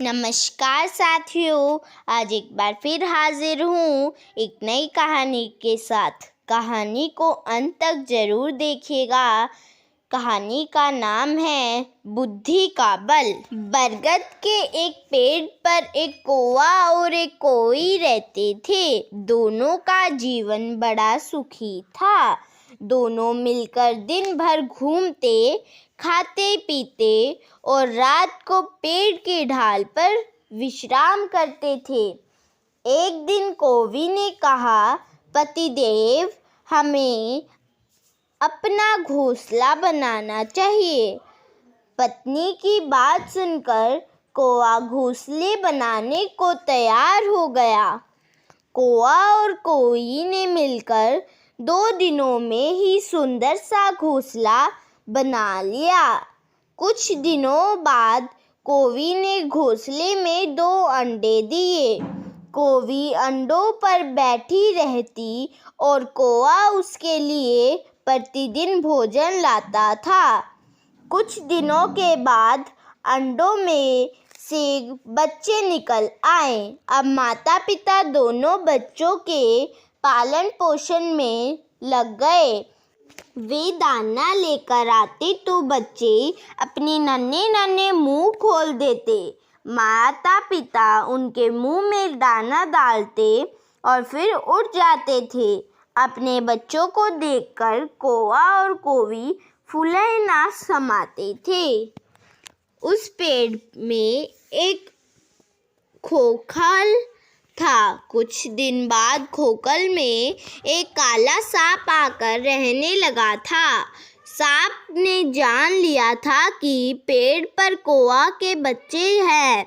नमस्कार साथियों, आज एक बार फिर हाजिर हूँ एक नई कहानी के साथ। कहानी को अंत तक जरूर देखिएगा। कहानी का नाम है बुद्धि का बल। बरगद के एक पेड़ पर एक कौवा और एक कोई रहते थे। दोनों का जीवन बड़ा सुखी था। दोनों मिलकर दिन भर घूमते, खाते पीते और रात को पेड़ की ढाल पर विश्राम करते थे। एक दिन कौवी ने कहा, पतिदेव, हमें अपना घोंसला बनाना चाहिए। पत्नी की बात सुनकर कौवा घोंसले बनाने को तैयार हो गया। कौवा और कोई ने मिलकर 2 दिनों में ही सुंदर सा घोंसला बना लिया। कुछ दिनों बाद कौवी ने घोंसले में 2 अंडे दिए। कौवी अंडों पर बैठी रहती और कौवा उसके लिए प्रतिदिन भोजन लाता था। कुछ दिनों के बाद अंडों में से बच्चे निकल आए। अब माता पिता दोनों बच्चों के पालन पोषण में लग गए। वे दाना लेकर आते तो बच्चे अपने नन्हे नन्हे मुंह खोल देते। माता पिता उनके मुंह में दाना डालते और फिर उड़ जाते थे। अपने बच्चों को देखकर कौवा और कौवी फूले ना समाते थे। उस पेड़ में एक खोखल था। कुछ दिन बाद खोखल में एक काला सांप आकर रहने लगा था। सांप ने जान लिया था कि पेड़ पर कौवा के बच्चे हैं।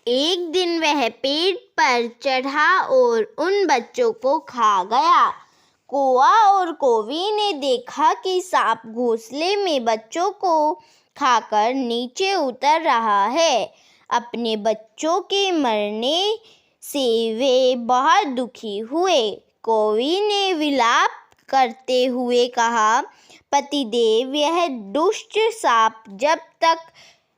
एक दिन वह पेड़ पर चढ़ा और उन बच्चों को खा गया। कौवा और कौवी ने देखा कि सांप घोंसले में बच्चों को खाकर नीचे उतर रहा है। अपने बच्चों के मरने से वे बहुत दुखी हुए। कौवी ने विलाप करते हुए कहा, पतिदेव, यह दुष्ट सांप जब तक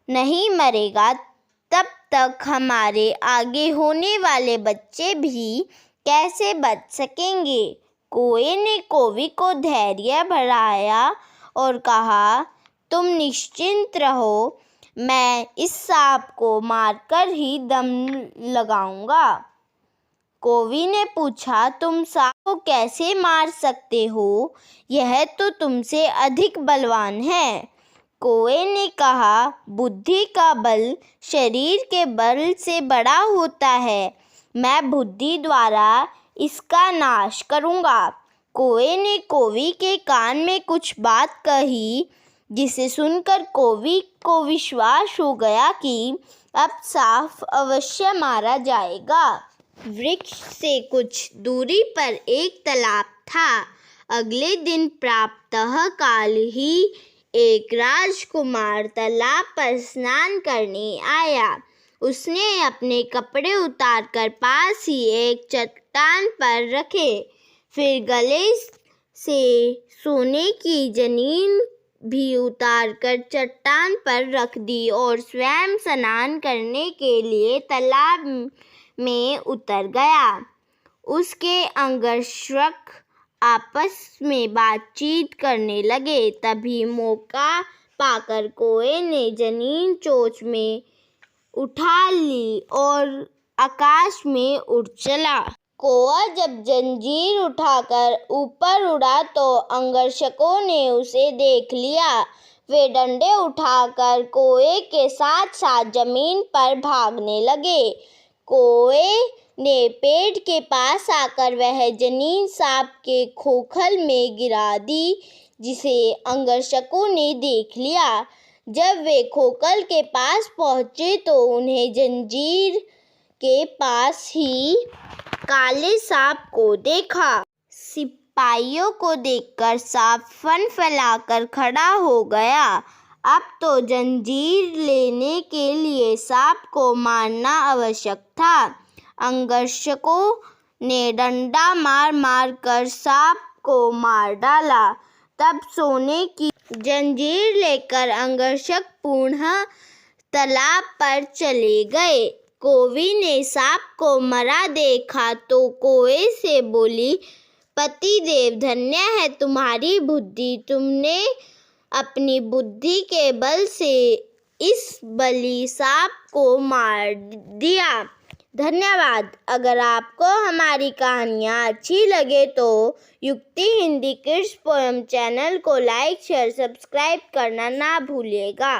नहीं मरेगा तब तक हमारे आगे होने वाले बच्चे भी कैसे बच सकेंगे। कौवे ने कौवी को धैर्य बढ़ाया और कहा, तुम निश्चिंत रहो, मैं इस सांप को मारकर ही दम लगाऊंगा। कौवी ने पूछा, तुम सांप को कैसे मार सकते हो? यह तो तुमसे अधिक बलवान है। कौवे ने कहा, बुद्धि का बल शरीर के बल से बड़ा होता है। मैं बुद्धि द्वारा इसका नाश करूंगा। कौवे ने कौवी के कान में कुछ बात कही, जिसे सुनकर कौवी को विश्वास हो गया कि अब सांप अवश्य मारा जाएगा। वृक्ष से कुछ दूरी पर एक तालाब था। अगले दिन प्रातः काल ही एक राजकुमार तालाब पर स्नान करने आया। उसने अपने कपड़े उतारकर पास ही एक चट्टान पर रखे। फिर गले से सोने की जनीन भी उतारकर चट्टान पर रख दी और स्वयं स्नान करने के लिए तालाब में उतर गया। उसके अंगरक्षक आपस में बातचीत करने लगे। तभी मौका पाकर कौवे ने जनीन चोंच में उठा ली और आकाश में उड़ चला। कौवा जब जंजीर उठाकर ऊपर उड़ा तो अंगरक्षकों ने उसे देख लिया। वे डंडे उठाकर कौवे के साथ साथ जमीन पर भागने लगे। कौवे ने पेड़ के पास आकर वह जनीन सांप के खोखल में गिरा दी, जिसे अंगरक्षकों ने देख लिया। जब वे खोखल के पास पहुंचे तो उन्हें जंजीर के पास ही काले सांप को देखा। सिपाहियों को देखकर सांप फन फैलाकर खड़ा हो गया। अब तो जंजीर लेने के लिए सांप को मारना आवश्यक था। अंगरक्षकों ने डंडा मार मार कर सांप को मार डाला। तब सोने की जंजीर लेकर अंगरक्षक पुनः तालाब पर चले गए। कौवी ने सांप को मरा देखा तो कौवे से बोली, पतिदेव, धन्य है तुम्हारी बुद्धि, तुमने अपनी बुद्धि के बल से इस बली सांप को मार दिया। धन्यवाद। अगर आपको हमारी कहानियाँ अच्छी लगे तो युक्ति हिंदी किड्स पोएम चैनल को लाइक, शेयर, सब्सक्राइब करना ना भूलिएगा।